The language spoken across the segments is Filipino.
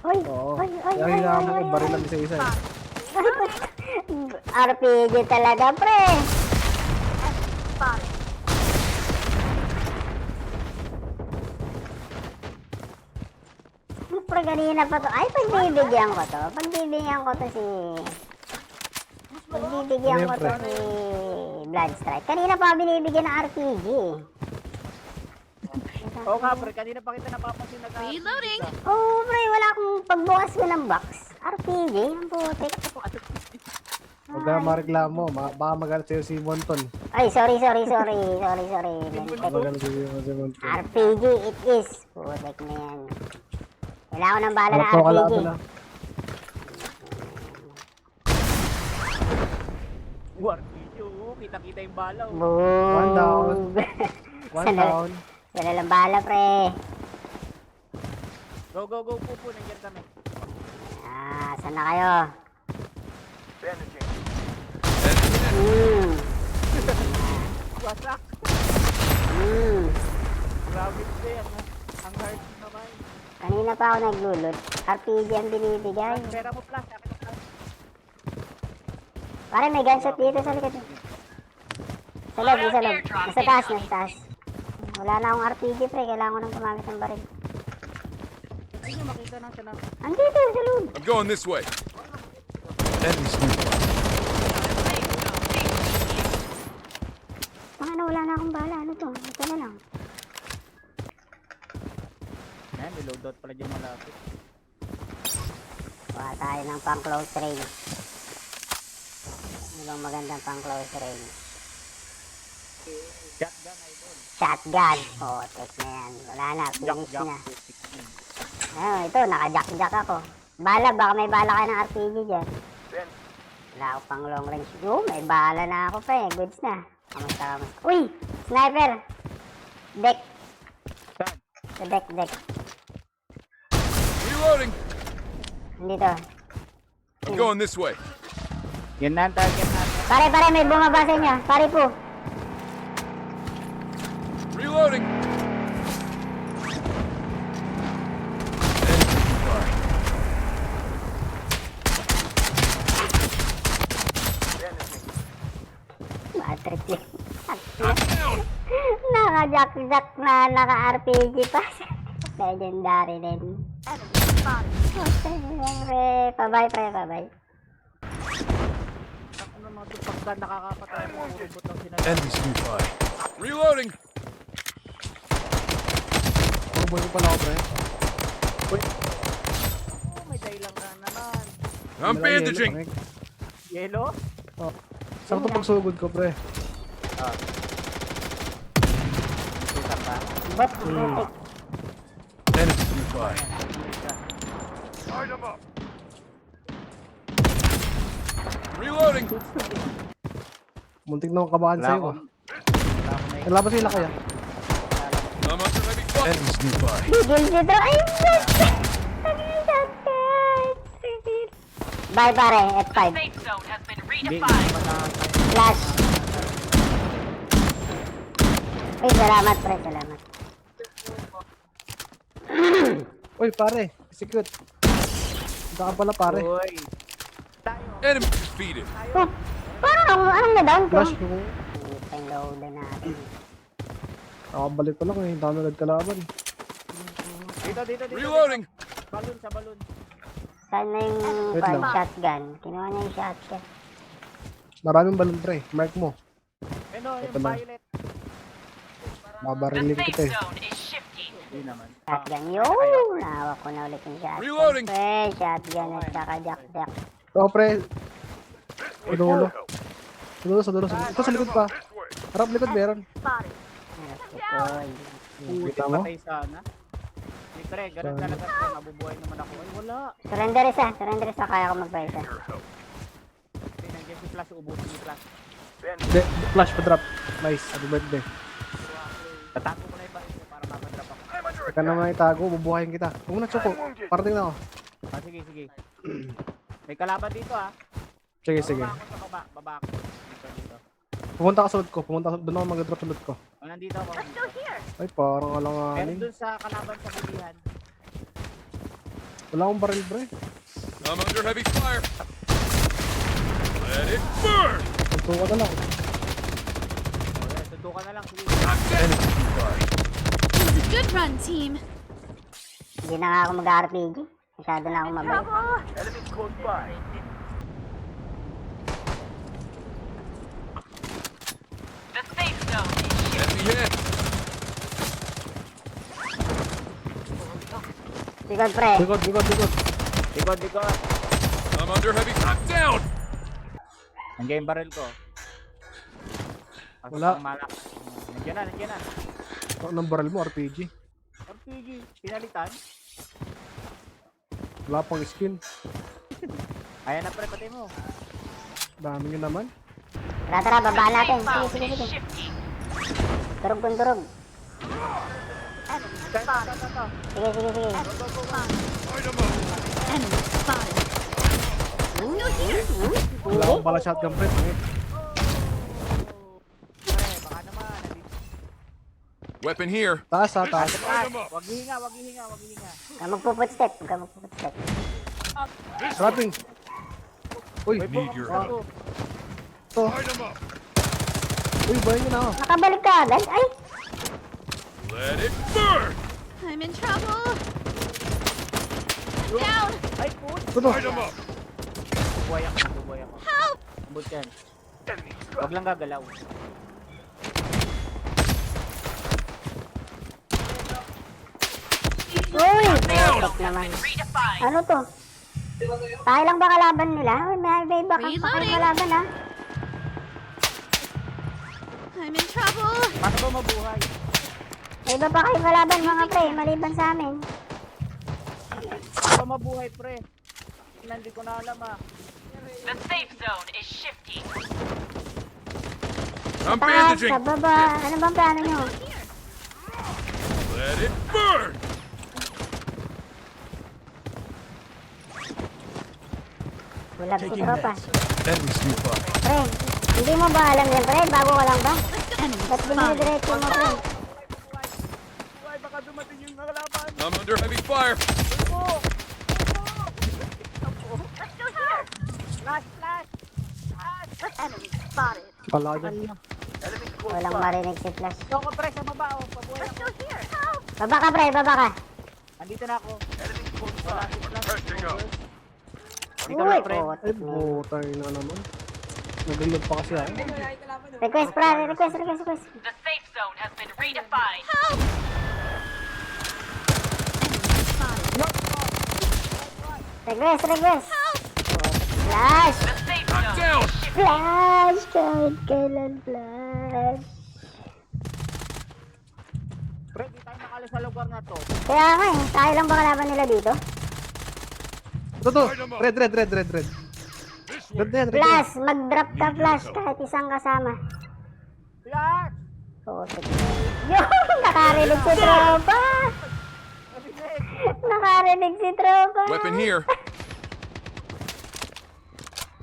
Ay, Oo. ay, ay, Kaya ay, ay, hinahamon ko, ay, baril ay. lang isa-isa eh. RPG talaga, pre. Pre, kanina pa to. Ay, pagbibigyan ko to. Pagbibigyan ko to si... Pagbibigyan Ano yun, ko to pre? si Bloodstrike. Kanina pa binibigyan ng RPG. Oo nga, pre. Kanina pa kita napapansin na Reloading. Oo, pre. Wala akong pagbukas ko ng box. RPG, ang putik. Huwag ka na mareklamo. Baka magalit sa'yo si Monton. Ay, sorry. Mentek. Magalit sa'yo si Monton. RPG it is. Putik na yan. Kailangan ko ng bala Harap na ko RPG. kalaban na. War video. Kita-kita yung bala. Oh. Boom. One down. One down. Sana lang bala, pre. Go, go, go, pupo. Nandiyan kami. Ah, saan na kayo? Hmm. Wasak. Grabe pre. Ang hard naman. Kanina pa ako naglulot. RPG ang binibigay. Pera mo plus. Akin mo plus. Pare, may gunshot dito sa likod. Sa loob. Nasa taas. Wala na akong RPG, pre. Kailangan ko nang gumamit ng baril. Hindi nyo makita na siya na. Andito, sa loob. I'm going this way. Enemies nearby. Mga wala na akong bala. Ano to? Ito na lang. Ayan, may loadout pala dyan malapit. Kuha tayo ng pang close range. Ano bang magandang pang close range? Shotgun, idol. Shotgun. Oh, take na yan. Wala na. Finish Jack, na. 216. Ayun, ito. Naka-jack ako. Bala. Baka may bala kayo ng RPG dyan. Wala ako pang long range. Yo, may bala na ako, pre. Goods na. Kamusta. Uy! Sniper! Deck. Saan? Sa deck. Reloading. Dito. I'm going this way. Yan na ang target natin. Pare, may bumaba sa inyo. Pare po. Reloading. Enemies nearby. Matrix yan. Down. Naka-jack na naka-RPG pa. Legendary din. Pre, pabay. Ano mga ito pagka nakakapatay mo, urubot lang sinabi. Enemies nearby. Reloading. Pagbuhay ko pala ako, pre. Oh, may dahilan ka naman. I'm bandaging. Yellow? Saan ito pagsugod ko, pre? Susan ba? Bot, putik. Enemies nearby. Reloading. Muntik na akong kabahan Wala sa'yo. akong... Wala akong na Kailangan sila kaya? I'm under heavy fire. Enemies nearby. Bigil si Dro. Ay, bye, pare. F5. Safe zone has been Hindi, redefined. hindi naman na... Flash. Ay, salamat, pre. Salamat. Uy, pare. Execute. Punta ka pala, pare. Uy. Tayo. Enemy defeated. Oh, parang anong na-down ko? Flash ko. Putang load na natin. Nakabalik pa lang eh. Dami na nagkalaban. Dito. Reloading. Balloon sa balloon. Saan na yung Wait lang. shotgun? Kinuha niya yung shotgun. Maraming balon, pre. Mark mo. Ano, yung Ito na. violet. Mabarilin The kita safe eh. zone is shifting. Hindi naman. Shotgun yun! Nahawak ko na ulit yung shotgun. Reloading. Pre, shotgun at saka jack. Oo, pre. Sa dulo. Sa dulo. Ito sa likod pa. Harap likod meron. Likod. Buti Kita mo? patay sana. Hindi pre, ganun Sana. talaga pre. Mabubuhay naman ako. Ay, wala. Surrender isa. Kaya ko magbayad isa. Hindi, nandiyan si Flash. Ubusin ni Flash. De, flash pa drop. Nice. Happy birthday. Tatago ko na yung baril niya para mapadrop ako. Teka na mga itago. Bubuhayin kita. Huwag mo na tsoko. Parating na ako. Ah, sige. May kalaban dito ah. Sige. Baba ako sa baba. Baba ako. Dito. Pumunta ka sa loot ko. Doon ako mag-drop sa loot ko. Oh, nandito ako. Let's go here. Ay, parang Meron alanganin. dun sa kalaban sa bulihan. Wala akong baril, pre. I'm under heavy fire. Let it burn. Ito ka na lang. Okay, sundukan na lang. Sige. Enemies nearby. Good run, team. Hindi na nga ako mag-RPG. Masyado na ako mabay. At the end. Sigod, pre. Likod. Likod, likod. I'm under heavy shot down. Nandiyan yung baril ko. Wala. Malak. Nandiyan na. Ako ng baril mo, RPG. RPG, pinalitan. Wala pang skin. Ayan na pre, pati mo. Dami nyo naman. Tara, baba natin. Sige. Durog kung durog. Ito. Sige. Light 'em up. Enemy spotted. Wala akong pala shotgun, pre. Pangit. Pre, baka naman. Weapon here. Taas. Light 'em up. Wag hihinga. Huwag ka magpuputstep. Dropping. Uy, Need your help. ito. Light 'em up. Uy, bayan nyo na ako. Nakabalik ka agad? Ay! Let it burn. I'm in trouble. Down. Ay, put. Ito. Light 'em up. Buhay ako. Help. Abot yan. Wag lang gagalaw. Uy! Botok naman. Ano to? Tayo lang ba kalaban nila? Uy, may iba kang Reloading. kalaban ha. I'm in trouble. Paano ba mabuhay? May iba pa kayo kalaban mga pre, maliban sa amin. Paano ba mabuhay, pre? Hindi ko na alam ah. The safe zone is shifting. I'm Taas, bandaging. sa baba. Ano bang plano nyo? Let it burn. Bulag si tropa. Enemies nearby. Pre, hindi mo ba alam yan pre? Bago ka lang ba? Enemy Ba't spotted. dinidiretso mo pre? Buhay, baka dumating yung nakalaban. I'm under heavy fire. Enemy spotted. Palagan. Walang marinig si Flash. Ito ko, pre, sa baba. Oh, pabuhay ako. Still here. Help. Baba ka pre, baba ka. Andito na ako. Pressing up. Dito Uy, na, pre. Ay, butay na naman. Nag-reload pa kasi ako. Request pre, request. The safe zone has been redefined. Request. Flash! The safe I'm zone down. is shifting. Flash! Kahit kailan flash. Pre, di tayo makalis sa lugar na to. Kaya nga eh, tayo lang ba kalaban nila dito? Ito. Red. This way. Red na yan. Flash! Mag-drop ka flash kahit isang kasama. Flash! Putik. Yo! Nakarinig si tropa! Nakarinig si tropa! Weapon here.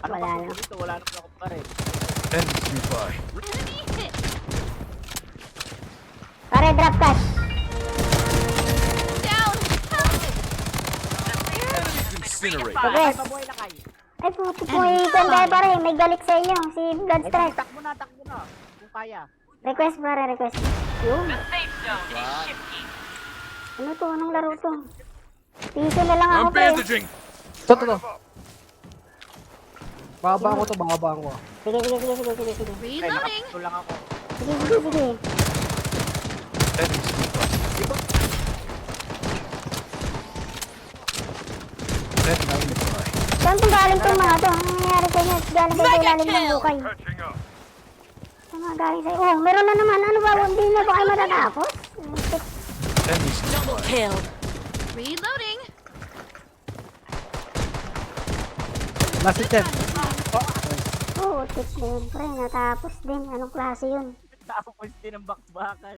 Ano Wala pa na. dito? Wala na ako pa rin. Enemies nearby. Enemy hit. Pare, drop cash. Down. Help. Enemies incinerate. Ay, Request. mabuhay na kayo. Ay, putik mo ikon tayo pare. May galik sa inyo. Si Bloodstrike. Takbo na. Kung kaya. Request pare, request. Yun. The safe zone is shifting. Ano to? Anong laro to? Piso na lang ako I'm pre. bandaging. Ito. Babaan ko to. Sige. Ay, Reloading. nakapito lang ako. Sige. Enemies nearby. Enemies nearby. Saan itong galing itong mga to? Ano nangyayari sa inyo? Galing kayo sa ilalim ng bukay. Catching up. Saan mga galing sa Oh, meron na naman. Ano ba? Hindi na ba kayo matatapos? Enemies nearby. Kill. Reloading. Last hit yan. Oo, tip din. Pre, natapos din. Anong klase yun? Tapos din ang bakbakan.